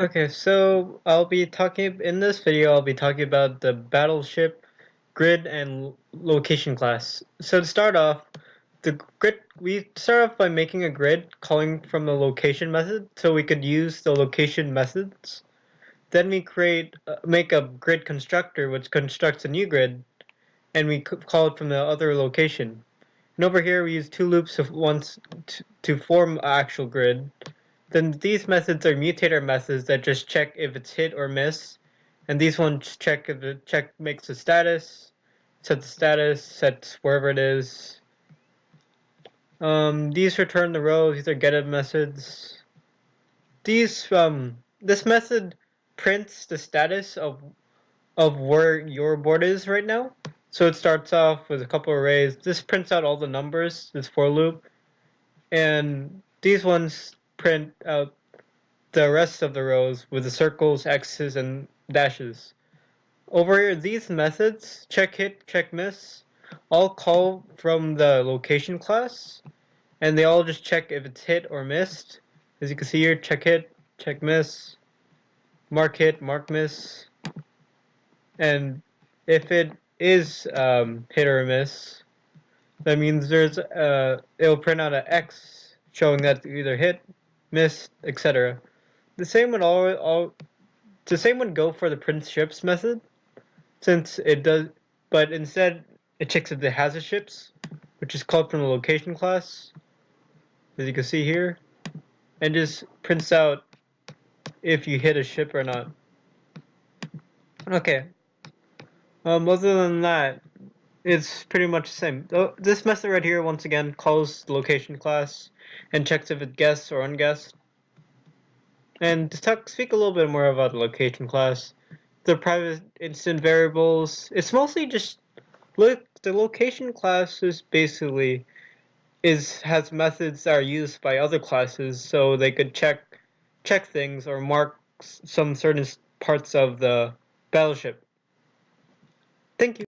Okay, so in this video, I'll be talking about the battleship grid and location class. So to start off, we start off by making a grid calling from the location method so we could use the location methods. Then we make a grid constructor which constructs a new grid and we call it from the other location. And over here we use two loops of once to form an actual grid. Then these methods are mutator methods that just check if it's hit or miss, and these ones check if the check makes a status, sets wherever it is. These return the rows. These are getter methods. This method prints the status of where your board is right now. So it starts off with a couple arrays. This prints out all the numbers. This for loop, and these ones print out the rest of the rows with the circles, X's, and dashes. Over here, these methods, check hit, check miss, all call from the location class, and they all just check if it's hit or missed. As you can see here, check hit, check miss, mark hit, mark miss, and if it is hit or miss, that means it'll print out an X showing that either hit, missed, etc. The same would go for the print ships method, since it does, but instead it checks if it has a ships, which is called from the location class, as you can see here, and just prints out if you hit a ship or not. Okay. Other than that, it's pretty much the same. This method right here, once again, calls the location class and checks if it's guessed or unguessed. And to speak a little bit more about the location class, the private instant variables, it's mostly just the location class is basically has methods that are used by other classes so they could check things or mark some certain parts of the battleship. Thank you.